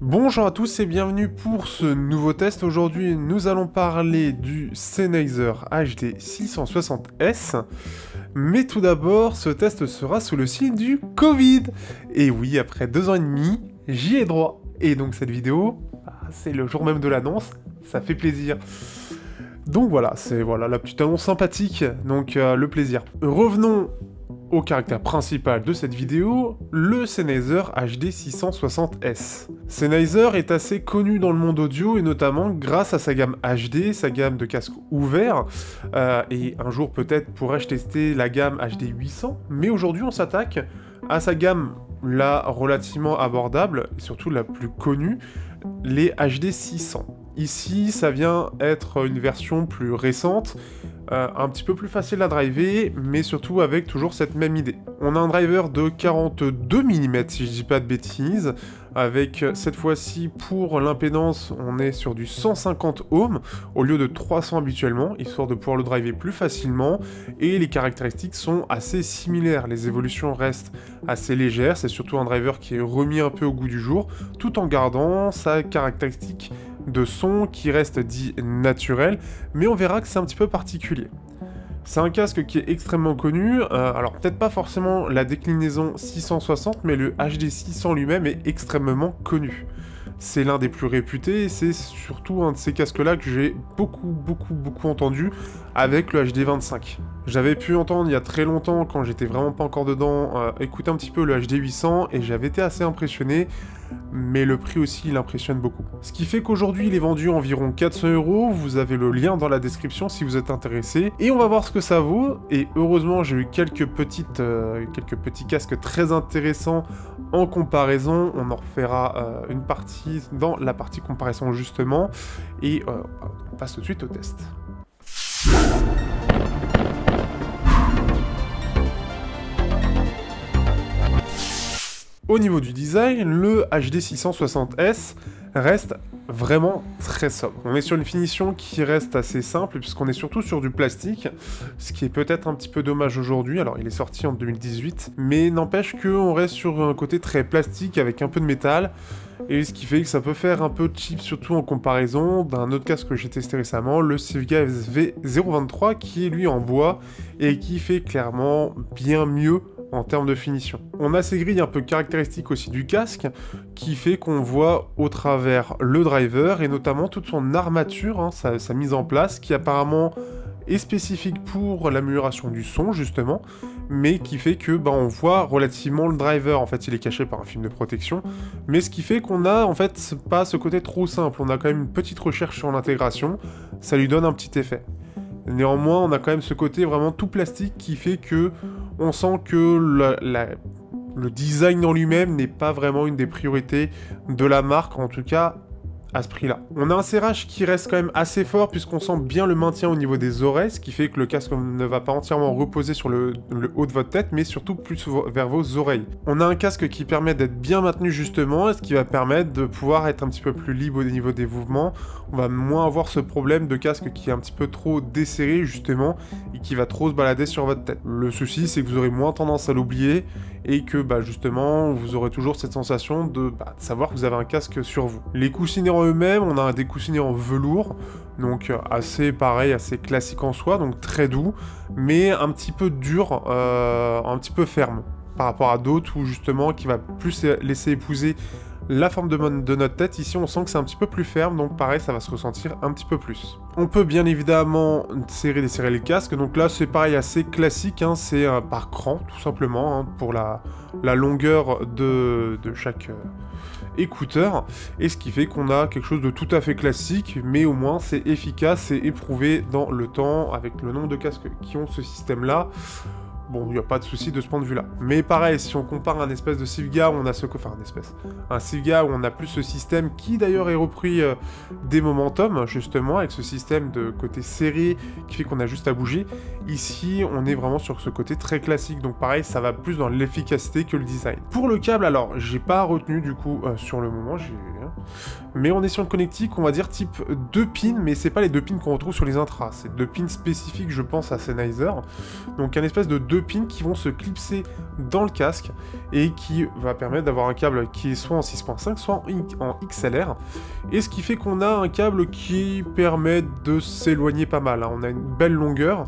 Bonjour à tous et bienvenue pour ce nouveau test. Aujourd'hui, nous allons parler du Sennheiser HD 660S. Mais tout d'abord, ce test sera sous le signe du Covid. Et oui, après 2 ans et demi, j'y ai droit. Et donc cette vidéo, c'est le jour même de l'annonce, ça fait plaisir. Donc voilà, c'est la petite annonce sympathique, donc le plaisir. Revenons au caractère principal de cette vidéo, le Sennheiser HD 660S. Sennheiser est assez connu dans le monde audio et notamment grâce à sa gamme HD, sa gamme de casques ouverts, et un jour peut-être pourrais-je tester la gamme HD 800, mais aujourd'hui on s'attaque à sa gamme là relativement abordable et surtout la plus connue, les HD 600. Ici, ça vient être une version plus récente, un petit peu plus facile à driver, mais surtout avec toujours cette même idée. On a un driver de 42 mm, si je dis pas de bêtises, avec cette fois-ci, pour l'impédance, on est sur du 150 ohms, au lieu de 300 habituellement, histoire de pouvoir le driver plus facilement, et les caractéristiques sont assez similaires. Les évolutions restent assez légères, c'est surtout un driver qui est remis un peu au goût du jour, tout en gardant sa caractéristique de son qui reste dit naturel, mais on verra que c'est un petit peu particulier. C'est un casque qui est extrêmement connu, alors peut-être pas forcément la déclinaison 660, mais le HD 600 lui-même est extrêmement connu. C'est l'un des plus réputés, et c'est surtout un de ces casques-là que j'ai beaucoup entendu avec le HD 25. J'avais pu entendre il y a très longtemps, quand j'étais vraiment pas encore dedans, écouter un petit peu le HD 800, et j'avais été assez impressionné, mais le prix aussi il impressionne beaucoup. Ce qui fait qu'aujourd'hui il est vendu environ 400 €, vous avez le lien dans la description si vous êtes intéressé, et on va voir ce que ça vaut, et heureusement j'ai eu quelques petits casques très intéressants en comparaison, on en refera une partie dans la partie comparaison justement, et on passe tout de suite au test. Au niveau du design, le HD 660S reste vraiment très sobre. On est sur une finition qui reste assez simple puisqu'on est surtout sur du plastique, ce qui est peut-être un petit peu dommage aujourd'hui. Alors il est sorti en 2018, mais n'empêche qu'on reste sur un côté très plastique avec un peu de métal, et ce qui fait que ça peut faire un peu cheap, surtout en comparaison d'un autre casque que j'ai testé récemment, le Civica SV023, qui est lui en bois et qui fait clairement bien mieux en termes de finition. On a ces grilles un peu caractéristiques aussi du casque, qui fait qu'on voit au travers le driver, et notamment toute son armature, sa mise en place, qui apparemment est spécifique pour l'amélioration du son, justement, mais qui fait que on voit relativement le driver. En fait, il est caché par un film de protection, mais ce qui fait qu'on a, en fait, pas ce côté trop simple. On a quand même une petite recherche sur l'intégration, ça lui donne un petit effet. Néanmoins, on a quand même ce côté vraiment tout plastique qui fait que on sent que le design en lui-même n'est pas vraiment une des priorités de la marque, en tout cas à ce prix-là. On a un serrage qui reste quand même assez fort puisqu'on sent bien le maintien au niveau des oreilles, ce qui fait que le casque ne va pas entièrement reposer sur le haut de votre tête, mais surtout plus vers vos oreilles. On a un casque qui permet d'être bien maintenu justement, et ce qui va permettre de pouvoir être un petit peu plus libre au niveau des mouvements. On va moins avoir ce problème de casque qui est un petit peu trop desserré justement, et qui va trop se balader sur votre tête. Le souci, c'est que vous aurez moins tendance à l'oublier, et que justement, vous aurez toujours cette sensation de savoir que vous avez un casque sur vous. Les coussinets en eux-mêmes, on a des coussinets en velours, donc assez pareil, assez classique en soi, donc très doux, mais un petit peu dur, un petit peu ferme, par rapport à d'autres où justement qui va plus laisser épouser la forme de notre tête. Ici on sent que c'est un petit peu plus ferme, donc pareil ça va se ressentir un petit peu plus. On peut bien évidemment desserrer le casque, donc là c'est pareil assez classique, c'est par cran tout simplement, pour la longueur de chaque écouteur, et ce qui fait qu'on a quelque chose de tout à fait classique, mais au moins c'est efficace et éprouvé dans le temps avec le nombre de casques qui ont ce système là. Bon, il n'y a pas de souci de ce point de vue-là. Mais pareil, si on compare un espèce de Civica où on a un Civica où on a plus ce système qui d'ailleurs est repris des Momentum, justement, avec ce système de côté serré qui fait qu'on a juste à bouger. Ici, on est vraiment sur ce côté très classique, donc pareil, ça va plus dans l'efficacité que le design. Pour le câble, alors, j'ai pas retenu du coup sur le moment, mais on est sur une connectique, on va dire type 2 pins, mais c'est pas les 2 pins qu'on retrouve sur les intras, c'est 2 pins spécifiques, je pense, à Sennheiser. Donc un espèce de 2 deux pins qui vont se clipser dans le casque et qui va permettre d'avoir un câble qui est soit en 6.5 soit en XLR, et ce qui fait qu'on a un câble qui permet de s'éloigner pas mal, hein. On a une belle longueur,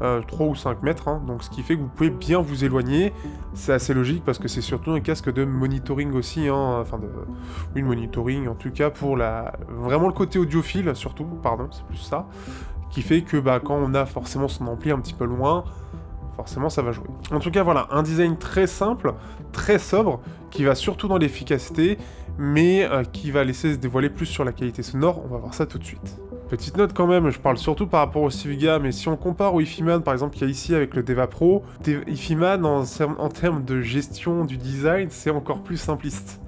3 ou 5 mètres, hein, donc ce qui fait que vous pouvez bien vous éloigner. C'est assez logique parce que c'est surtout un casque de monitoring aussi, hein, enfin de monitoring en tout cas pour vraiment le côté audiophile surtout, pardon, c'est plus ça, qui fait que quand on a forcément son ampli un petit peu loin, forcément ça va jouer. En tout cas voilà, un design très simple, très sobre, qui va surtout dans l'efficacité, mais qui va laisser se dévoiler plus sur la qualité sonore. On va voir ça tout de suite. Petite note quand même, je parle surtout par rapport au Civiga, mais si on compare au IFIMAN par exemple qu'il y a ici avec le Deva Pro, IFIMAN en termes de gestion du design, c'est encore plus simpliste.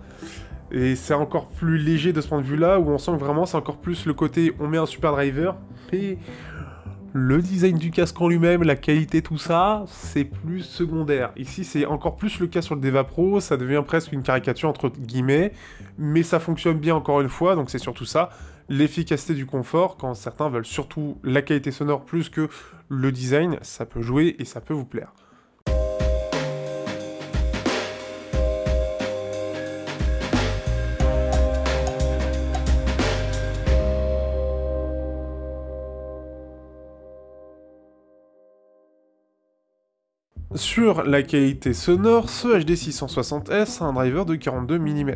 Et c'est encore plus léger de ce point de vue-là, où on sent que vraiment c'est encore plus le côté on met un super driver, mais le design du casque en lui-même, la qualité, tout ça, c'est plus secondaire. Ici, c'est encore plus le cas sur le Deva Pro, ça devient presque une caricature entre guillemets, mais ça fonctionne bien encore une fois, donc c'est surtout ça. L'efficacité du confort, quand certains veulent surtout la qualité sonore plus que le design, ça peut jouer et ça peut vous plaire. Sur la qualité sonore, ce HD660S a un driver de 42 mm.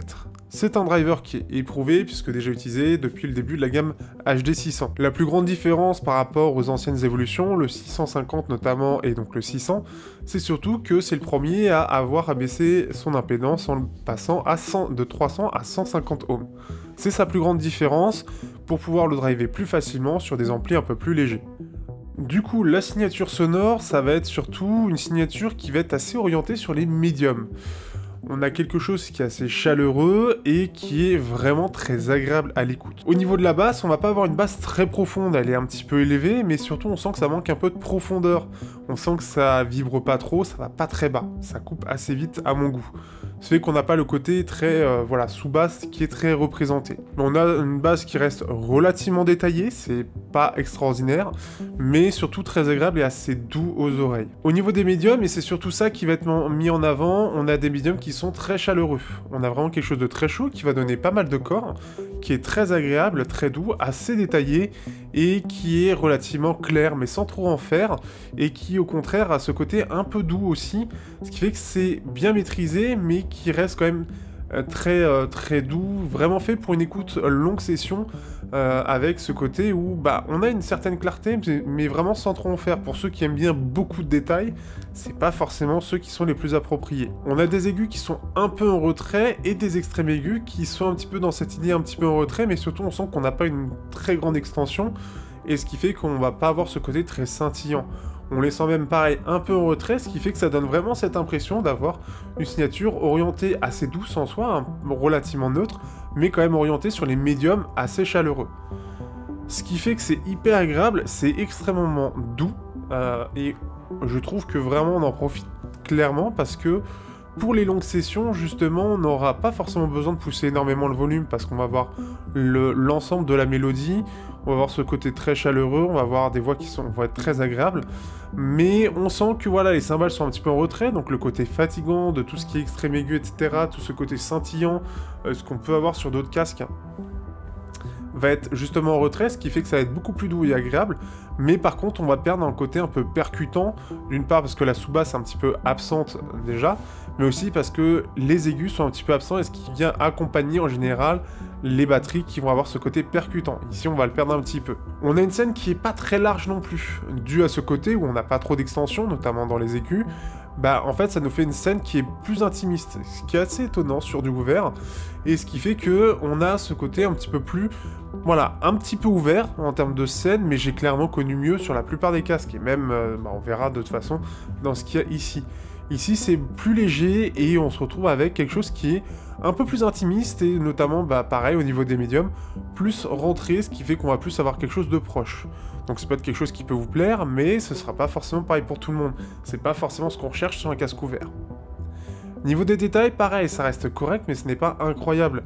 C'est un driver qui est éprouvé puisque déjà utilisé depuis le début de la gamme HD600. La plus grande différence par rapport aux anciennes évolutions, le 650 notamment et donc le 600, c'est surtout que c'est le premier à avoir abaissé son impédance en le passant de 300 à 150 ohms. C'est sa plus grande différence pour pouvoir le driver plus facilement sur des amplis un peu plus légers. Du coup, la signature sonore, ça va être surtout une signature qui va être assez orientée sur les médiums. On a quelque chose qui est assez chaleureux et qui est vraiment très agréable à l'écoute. Au niveau de la basse, on va pas avoir une basse très profonde, elle est un petit peu élevée, mais surtout on sent que ça manque un peu de profondeur. On sent que ça vibre pas trop, ça va pas très bas, ça coupe assez vite à mon goût. Ce fait qu'on n'a pas le côté très sous-basse qui est très représenté. On a une basse qui reste relativement détaillée, c'est pas extraordinaire, mais surtout très agréable et assez doux aux oreilles. Au niveau des médiums, et c'est surtout ça qui va être mis en avant, on a des médiums qui sont très chaleureux. On a vraiment quelque chose de très chaud qui va donner pas mal de corps, qui est très agréable, très doux, assez détaillé et qui est relativement clair mais sans trop en faire, et qui au contraire a ce côté un peu doux aussi, ce qui fait que c'est bien maîtrisé mais qui reste quand même très doux, vraiment fait pour une écoute longue session, avec ce côté où on a une certaine clarté mais vraiment sans trop en faire. Pour ceux qui aiment bien beaucoup de détails, c'est pas forcément ceux qui sont les plus appropriés. On a des aigus qui sont un peu en retrait et des extrêmes aigus qui sont un petit peu dans cette idée un petit peu en retrait, mais surtout on sent qu'on n'a pas une très grande extension, et ce qui fait qu'on va pas avoir ce côté très scintillant. On les sent même pareil un peu en retrait, ce qui fait que ça donne vraiment cette impression d'avoir une signature orientée assez douce en soi, hein, relativement neutre, mais quand même orientée sur les médiums assez chaleureux. Ce qui fait que c'est hyper agréable, c'est extrêmement doux, et je trouve que vraiment on en profite clairement parce que pour les longues sessions, justement, on n'aura pas forcément besoin de pousser énormément le volume parce qu'on va avoir l'ensemble de la mélodie, on va avoir ce côté très chaleureux, on va avoir des voix qui vont être très agréables, mais on sent que voilà, les cymbales sont un petit peu en retrait, donc le côté fatigant de tout ce qui est extrême aigu, etc., tout ce côté scintillant, ce qu'on peut avoir sur d'autres casques, va être justement en retrait, ce qui fait que ça va être beaucoup plus doux et agréable, mais par contre on va perdre un côté un peu percutant, d'une part parce que la sous-basse est un petit peu absente déjà, mais aussi parce que les aigus sont un petit peu absents, et ce qui vient accompagner en général les batteries qui vont avoir ce côté percutant. Ici on va le perdre un petit peu. On a une scène qui est pas très large non plus, dû à ce côté où on n'a pas trop d'extension, notamment dans les aigus. En fait ça nous fait une scène qui est plus intimiste, ce qui est assez étonnant sur du ouvert, et ce qui fait que on a ce côté un petit peu plus, voilà, un petit peu ouvert en termes de scène, mais j'ai clairement connu mieux sur la plupart des casques, et même, on verra de toute façon dans ce qu'il y a ici. Ici c'est plus léger, et on se retrouve avec quelque chose qui est un peu plus intimiste, et notamment, pareil, au niveau des médiums, plus rentré, ce qui fait qu'on va plus avoir quelque chose de proche. Donc c'est peut-être quelque chose qui peut vous plaire, mais ce sera pas forcément pareil pour tout le monde. C'est pas forcément ce qu'on recherche sur un casque ouvert. Niveau des détails, pareil, ça reste correct, mais ce n'est pas incroyable.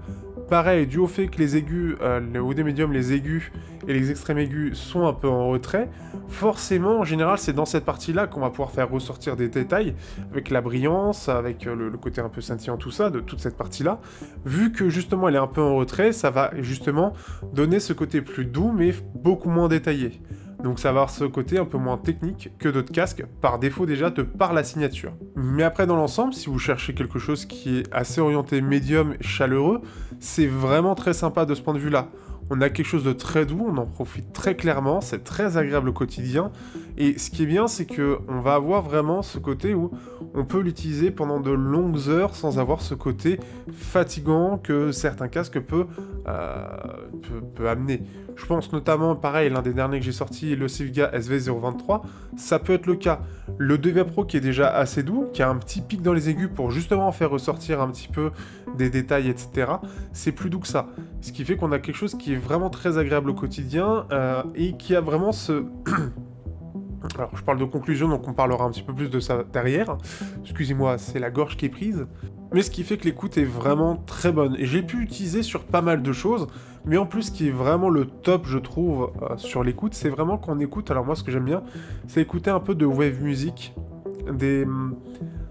Pareil, dû au fait que les aigus, le haut des médiums, les aigus et les extrêmes aigus sont un peu en retrait, forcément, en général, c'est dans cette partie-là qu'on va pouvoir faire ressortir des détails, avec la brillance, avec le côté un peu scintillant, tout ça, de toute cette partie-là. Vu que, justement, elle est un peu en retrait, ça va, justement, donner ce côté plus doux, mais beaucoup moins détaillé. Donc ça va avoir ce côté un peu moins technique que d'autres casques, par défaut déjà de par la signature. Mais après dans l'ensemble, si vous cherchez quelque chose qui est assez orienté médium, chaleureux, c'est vraiment très sympa de ce point de vue-là. On a quelque chose de très doux, on en profite très clairement, c'est très agréable au quotidien, et ce qui est bien, c'est que on va avoir vraiment ce côté où on peut l'utiliser pendant de longues heures sans avoir ce côté fatigant que certains casques peuvent amener. Je pense notamment, pareil, l'un des derniers que j'ai sorti, le Civiga SV023, ça peut être le cas. Le 2V Pro qui est déjà assez doux, qui a un petit pic dans les aigus pour justement faire ressortir un petit peu des détails, etc. C'est plus doux que ça. Ce qui fait qu'on a quelque chose qui est vraiment très agréable au quotidien et qui a vraiment ce... Alors, je parle de conclusion, donc on parlera un petit peu plus de ça derrière. Excusez-moi, c'est la gorge qui est prise. Mais ce qui fait que l'écoute est vraiment très bonne. Et j'ai pu l'utiliser sur pas mal de choses, mais en plus, ce qui est vraiment le top, je trouve, sur l'écoute, c'est vraiment qu'on écoute... Alors moi, ce que j'aime bien, c'est écouter un peu de wave music.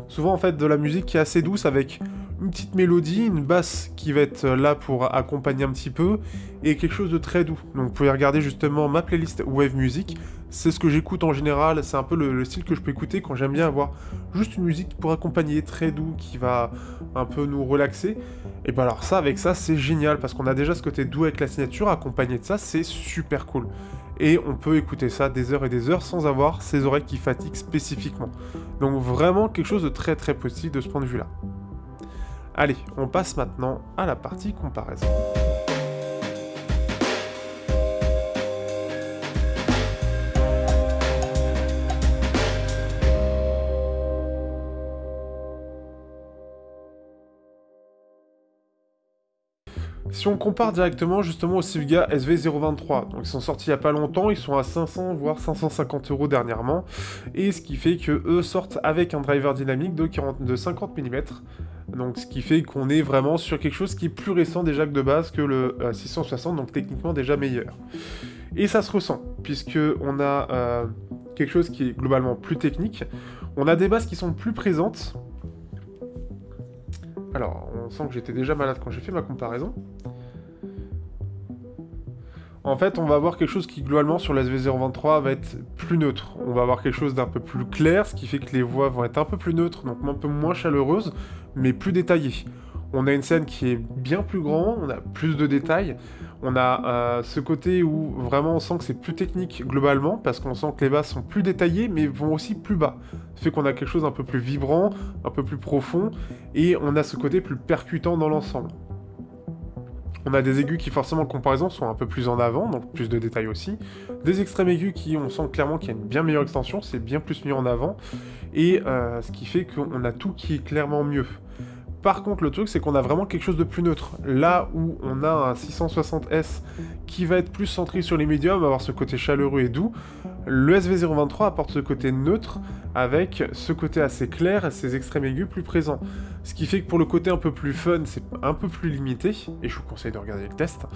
Souvent, en fait, de la musique qui est assez douce, avec une petite mélodie, une basse qui va être là pour accompagner un petit peu, et quelque chose de très doux. Donc vous pouvez regarder justement ma playlist Wave Music, c'est ce que j'écoute en général, c'est un peu le style que je peux écouter quand j'aime bien avoir juste une musique pour accompagner, très doux, qui va un peu nous relaxer. Et ben alors ça, avec ça, c'est génial, parce qu'on a déjà ce côté doux avec la signature, accompagné de ça, c'est super cool. Et on peut écouter ça des heures et des heures sans avoir ses oreilles qui fatiguent spécifiquement. Donc vraiment quelque chose de très très positif de ce point de vue-là. Allez, on passe maintenant à la partie comparaison. Si on compare directement justement au Civiga SV023, donc ils sont sortis il n'y a pas longtemps, ils sont à 500 voire 550 € dernièrement, et ce qui fait que eux sortent avec un driver dynamique de 50 mm, donc ce qui fait qu'on est vraiment sur quelque chose qui est plus récent déjà que de base que le 660, donc techniquement déjà meilleur. Et ça se ressent, puisque on a quelque chose qui est globalement plus technique, on a des basses qui sont plus présentes. Alors, on sent que j'étais déjà malade quand j'ai fait ma comparaison. En fait, on va avoir quelque chose qui, globalement, sur la SV023, va être plus neutre. On va avoir quelque chose d'un peu plus clair, ce qui fait que les voix vont être un peu plus neutres, donc un peu moins chaleureuses, mais plus détaillées. On a une scène qui est bien plus grande, on a plus de détails, on a ce côté où vraiment on sent que c'est plus technique globalement, parce qu'on sent que les basses sont plus détaillées, mais vont aussi plus bas. Ça fait qu'on a quelque chose un peu plus vibrant, un peu plus profond, et on a ce côté plus percutant dans l'ensemble. On a des aigus qui forcément en comparaison sont un peu plus en avant, donc plus de détails aussi. Des extrêmes aigus qui, on sent clairement qu'il y a une bien meilleure extension, c'est bien plus mis en avant, et ce qui fait qu'on a tout qui est clairement mieux. Par contre, le truc, c'est qu'on a vraiment quelque chose de plus neutre. Là où on a un 660S qui va être plus centré sur les médiums, avoir ce côté chaleureux et doux, le SV023 apporte ce côté neutre, avec ce côté assez clair et ces extrêmes aigus plus présents. Ce qui fait que pour le côté un peu plus fun, c'est un peu plus limité, et je vous conseille de regarder le test.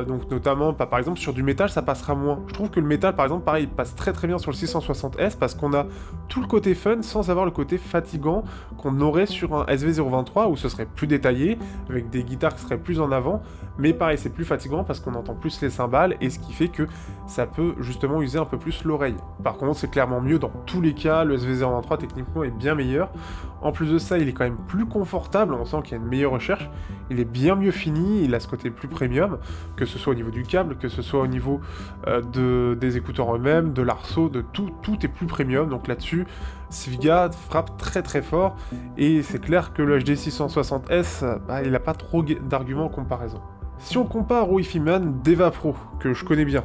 Donc notamment, par exemple, sur du métal, ça passera moins. Je trouve que le métal, par exemple, pareil, passe très très bien sur le 660S, parce qu'on a tout le côté fun, sans avoir le côté fatigant qu'on aurait sur un SV023, où ce serait plus détaillé, avec des guitares qui seraient plus en avant, mais pareil, c'est plus fatigant, parce qu'on entend plus les cymbales, et ce qui fait que ça peut justement user un peu plus l'oreille. Par contre, c'est clairement mieux dans tous les cas, le SV023 techniquement est bien meilleur. En plus de ça, il est quand même plus confortable, on sent qu'il y a une meilleure recherche, il est bien mieux fini, il a ce côté plus premium, que ce soit au niveau du câble, que ce soit au niveau des écouteurs eux-mêmes, de l'arceau, de tout est plus premium, donc là-dessus, Civiga frappe très très fort, et c'est clair que le HD 660S, il n'a pas trop d'arguments en comparaison. Si on compare au Hi-Fi Man d'Eva Pro, que je connais bien,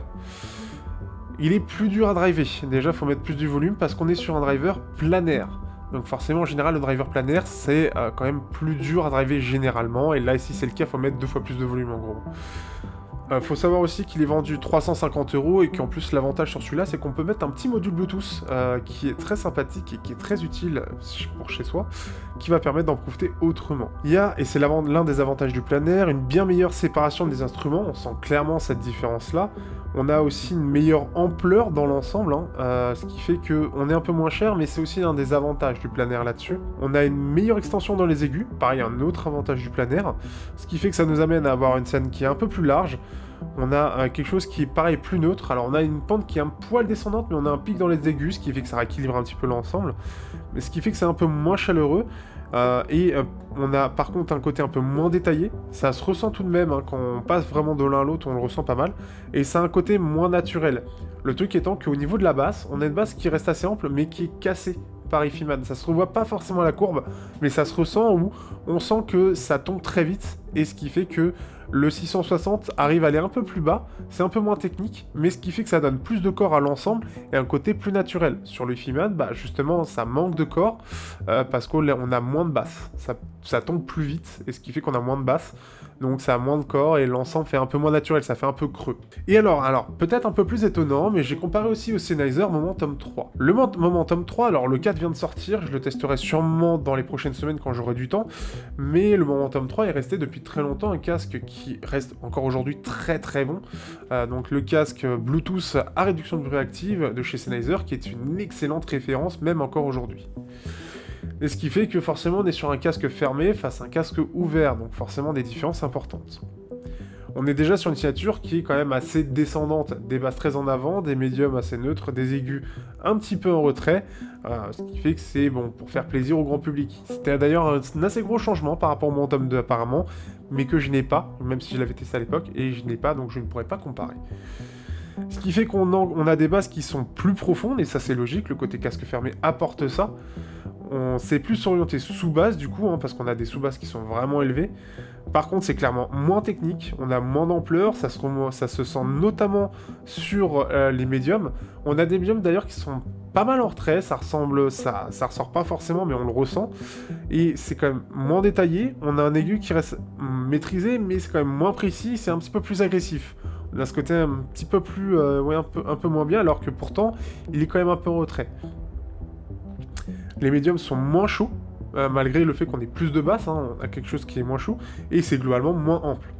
il est plus dur à driver. Déjà, il faut mettre plus du volume parce qu'on est sur un driver planaire. Donc forcément, en général, le driver planaire, c'est quand même plus dur à driver généralement. Et là, ici, c'est le cas, il faut mettre 2 fois plus de volume en gros. Faut savoir aussi qu'il est vendu 350 € et qu'en plus l'avantage sur celui-là c'est qu'on peut mettre un petit module Bluetooth qui est très sympathique et qui est très utile pour chez soi, qui va permettre d'en profiter autrement. Il y a, et c'est l'un des avantages du plein air, une bien meilleure séparation des instruments, on sent clairement cette différence-là. On a aussi une meilleure ampleur dans l'ensemble, ce qui fait qu'on est un peu moins cher, mais c'est aussi l'un des avantages du plein air là-dessus. On a une meilleure extension dans les aigus, pareil, un autre avantage du plein air, ce qui fait que ça nous amène à avoir une scène qui est un peu plus large. On a quelque chose qui est pareil, plus neutre. Alors on a une pente qui est un poil descendante, mais on a un pic dans les aigus, ce qui fait que ça rééquilibre un petit peu l'ensemble. Mais ce qui fait que c'est un peu moins chaleureux. On a par contre un côté un peu moins détaillé. Ça se ressent tout de même, quand on passe vraiment de l'un à l'autre, on le ressent pas mal. Et ça a un côté moins naturel. Le truc étant qu'au niveau de la basse, on a une basse qui reste assez ample, mais qui est cassée par Ifiman. Ça se revoit pas forcément à la courbe, mais ça se ressent où on sent que ça tombe très vite, et ce qui fait que le 660 arrive à aller un peu plus bas, c'est un peu moins technique, mais ce qui fait que ça donne plus de corps à l'ensemble et un côté plus naturel. Sur le Ifiman, justement, ça manque de corps parce qu'on a moins de basse. Ça tombe plus vite, et ce qui fait qu'on a moins de basse, donc ça a moins de corps et l'ensemble fait un peu moins naturel, ça fait un peu creux. Et alors peut-être un peu plus étonnant, mais j'ai comparé aussi au Sennheiser Momentum 3. Le Momentum 3, alors le 4 vient de sortir, je le testerai sûrement dans les prochaines semaines quand j'aurai du temps, mais le Momentum 3 est resté depuis très longtemps un casque qui reste encore aujourd'hui très très bon. Donc le casque Bluetooth à réduction de bruit active de chez Sennheiser, qui est une excellente référence même encore aujourd'hui. Et ce qui fait que forcément on est sur un casque fermé face à un casque ouvert, donc forcément des différences importantes. On est déjà sur une signature qui est quand même assez descendante, des basses très en avant, des médiums assez neutres, des aigus un petit peu en retrait, ce qui fait que c'est bon pour faire plaisir au grand public. C'était d'ailleurs un assez gros changement par rapport au Momentum 2 apparemment, mais que je n'ai pas, même si je l'avais testé à l'époque, et je n'ai pas, donc je ne pourrais pas comparer. Ce qui fait qu'on a des basses qui sont plus profondes, et ça c'est logique, le côté casque fermé apporte ça. On s'est plus orienté sous-basse du coup, parce qu'on a des sous-basses qui sont vraiment élevées. Par contre, c'est clairement moins technique, on a moins d'ampleur, ça se sent notamment sur les médiums. On a des médiums d'ailleurs qui sont pas mal en retrait, ça ressort pas forcément, mais on le ressent. Et c'est quand même moins détaillé, on a un aigu qui reste maîtrisé, mais c'est quand même moins précis, c'est un petit peu plus agressif. On a ce côté un petit peu plus, un peu moins bien, alors que pourtant, il est quand même un peu en retrait. Les médiums sont moins chauds, malgré le fait qu'on ait plus de basses, on a quelque chose qui est moins chaud, et c'est globalement moins ample.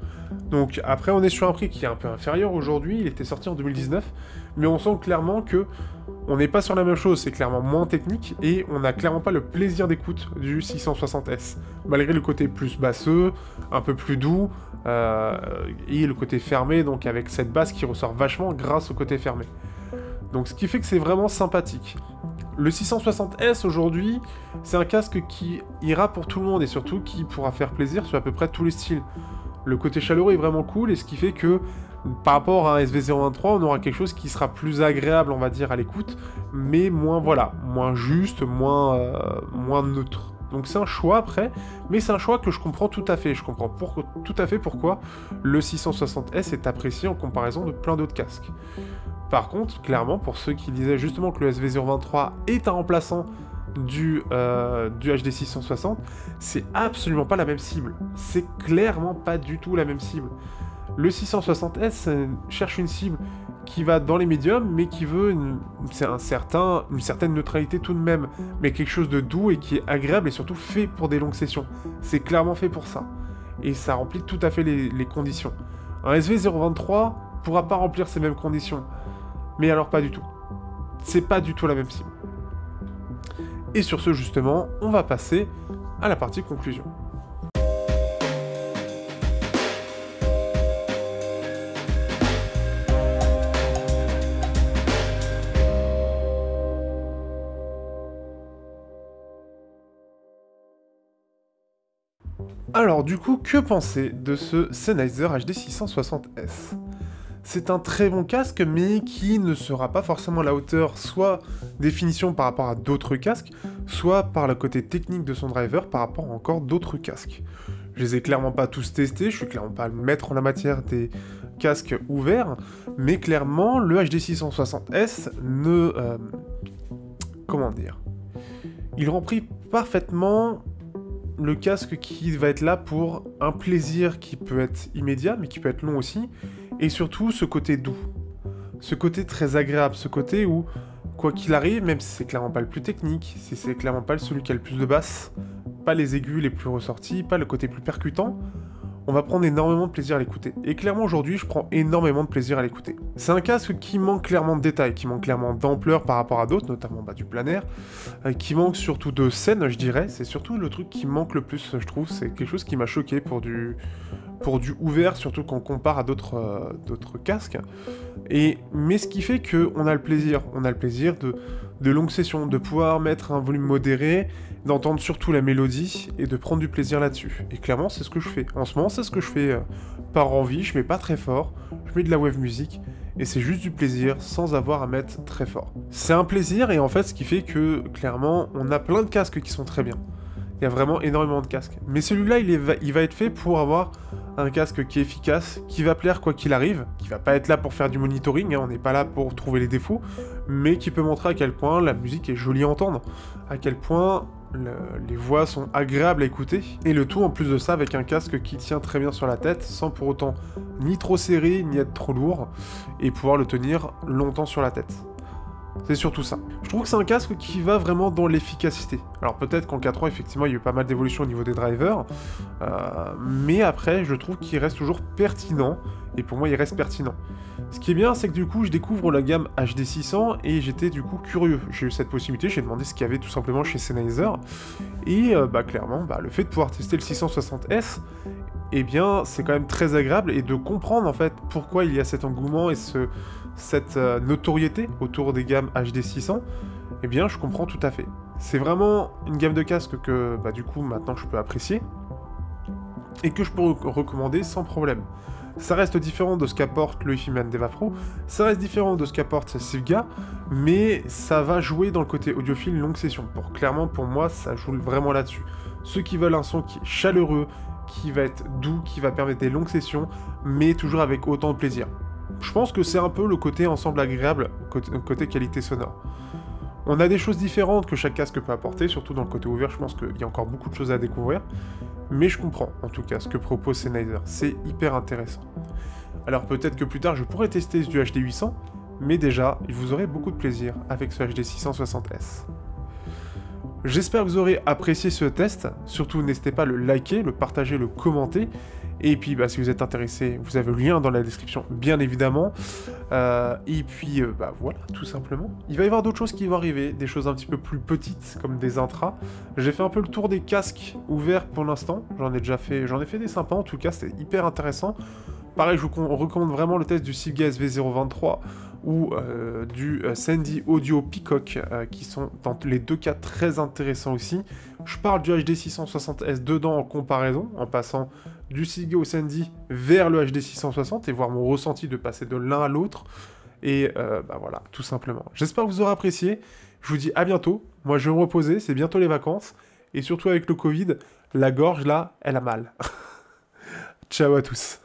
Donc après on est sur un prix qui est un peu inférieur aujourd'hui, il était sorti en 2019, mais on sent clairement que on n'est pas sur la même chose, c'est clairement moins technique, et on n'a clairement pas le plaisir d'écoute du 660S, malgré le côté plus basseux, un peu plus doux, et le côté fermé, donc avec cette basse qui ressort vachement grâce au côté fermé. Donc ce qui fait que c'est vraiment sympathique. Le 660S aujourd'hui, c'est un casque qui ira pour tout le monde et surtout qui pourra faire plaisir sur à peu près tous les styles. Le côté chaleureux est vraiment cool et ce qui fait que par rapport à un SV023, on aura quelque chose qui sera plus agréable, on va dire, à l'écoute, mais moins, moins juste, moins neutre. Donc c'est un choix après, mais c'est un choix que je comprends tout à fait. Je comprends tout à fait pourquoi le 660S est apprécié en comparaison de plein d'autres casques. Par contre, clairement, pour ceux qui disaient justement que le SV023 est un remplaçant du HD 660, c'est absolument pas la même cible. C'est clairement pas du tout la même cible. Le 660S cherche une cible qui va dans les médiums, mais qui veut une certaine neutralité tout de même, mais quelque chose de doux et qui est agréable et surtout fait pour des longues sessions. C'est clairement fait pour ça. Et ça remplit tout à fait les conditions. Un SV023 pourra pas remplir ces mêmes conditions. Mais alors pas du tout. C'est pas du tout la même cible. Et sur ce justement, on va passer à la partie conclusion. Alors du coup, que penser de ce Sennheiser HD 660S ? C'est un très bon casque, mais qui ne sera pas forcément à la hauteur, soit des finitions par rapport à d'autres casques, soit par le côté technique de son driver par rapport à encore d'autres casques. Je les ai clairement pas tous testés, je suis clairement pas le maître en la matière des casques ouverts, mais clairement, le HD 660S comment dire ? Il remplit parfaitement le casque qui va être là pour un plaisir qui peut être immédiat, mais qui peut être long aussi, et surtout ce côté doux. Ce côté très agréable, ce côté où, quoi qu'il arrive, même si c'est clairement pas le plus technique, si c'est clairement pas celui qui a le plus de basses, pas les aigus les plus ressortis, pas le côté plus percutant, on va prendre énormément de plaisir à l'écouter. Et clairement aujourd'hui, je prends énormément de plaisir à l'écouter. C'est un casque qui manque clairement de détails, qui manque clairement d'ampleur par rapport à d'autres, notamment du plein air, qui manque surtout de scène, je dirais. C'est surtout le truc qui manque le plus, je trouve. C'est quelque chose qui m'a choqué pour du ouvert, surtout quand on compare à d'autres casques. Mais ce qui fait qu'on a le plaisir. On a le plaisir de longues sessions, de pouvoir mettre un volume modéré, d'entendre surtout la mélodie et de prendre du plaisir là-dessus. Et clairement, c'est ce que je fais. En ce moment, c'est ce que je fais par envie. Je mets pas très fort, je mets de la wave music et c'est juste du plaisir sans avoir à mettre très fort. C'est un plaisir et en fait, ce qui fait que clairement, on a plein de casques qui sont très bien. Il y a vraiment énormément de casques. Mais celui-là, il va être fait pour avoir un casque qui est efficace, qui va plaire quoi qu'il arrive, qui va pas être là pour faire du monitoring, hein, on n'est pas là pour trouver les défauts, mais qui peut montrer à quel point la musique est jolie à entendre, à quel point les voix sont agréables à écouter, et le tout en plus de ça avec un casque qui tient très bien sur la tête, sans pour autant ni trop serré, ni être trop lourd, et pouvoir le tenir longtemps sur la tête. C'est surtout ça. Je trouve que c'est un casque qui va vraiment dans l'efficacité. Alors peut-être qu'en 4 ans, effectivement, il y a eu pas mal d'évolutions au niveau des drivers, mais après, je trouve qu'il reste toujours pertinent, et pour moi, il reste pertinent. Ce qui est bien, c'est que du coup, je découvre la gamme HD 600, et j'étais du coup curieux. J'ai eu cette possibilité, j'ai demandé ce qu'il y avait tout simplement chez Sennheiser, et clairement, le fait de pouvoir tester le 660S, eh bien, c'est quand même très agréable, et de comprendre en fait pourquoi il y a cet engouement et cette notoriété autour des gammes HD 600, eh bien je comprends tout à fait. C'est vraiment une gamme de casques que du coup maintenant je peux apprécier et que je peux recommander sans problème. Ça reste différent de ce qu'apporte le HiFi Deva Pro, ça reste différent de ce qu'apporte Sivga, mais ça va jouer dans le côté audiophile longue session. Clairement pour moi ça joue vraiment là-dessus. Ceux qui veulent un son qui est chaleureux, qui va être doux, qui va permettre des longues sessions, mais toujours avec autant de plaisir. Je pense que c'est un peu le côté ensemble agréable, côté qualité sonore. On a des choses différentes que chaque casque peut apporter, surtout dans le côté ouvert, je pense qu'il y a encore beaucoup de choses à découvrir. Mais je comprends, en tout cas, ce que propose Sennheiser. C'est hyper intéressant. Alors peut-être que plus tard, je pourrais tester du HD 800, mais déjà, vous aurez beaucoup de plaisir avec ce HD 660S. J'espère que vous aurez apprécié ce test, surtout n'hésitez pas à le liker, le partager, le commenter, et puis si vous êtes intéressé, vous avez le lien dans la description, bien évidemment, et puis voilà, tout simplement. Il va y avoir d'autres choses qui vont arriver, des choses un petit peu plus petites, comme des intras. J'ai fait un peu le tour des casques ouverts pour l'instant, j'en ai fait des sympas en tout cas, c'était hyper intéressant. Pareil, je vous recommande vraiment le test du Sivga SV023 ou du Sandy Audio Peacock, qui sont dans les deux cas très intéressants aussi. Je parle du HD 660S dedans en comparaison, en passant du Sivga au Sandy vers le HD 660 et voir mon ressenti de passer de l'un à l'autre. Et voilà, tout simplement. J'espère que vous aurez apprécié. Je vous dis à bientôt. Moi, je vais me reposer, c'est bientôt les vacances. Et surtout avec le Covid, la gorge là, elle a mal. Ciao à tous.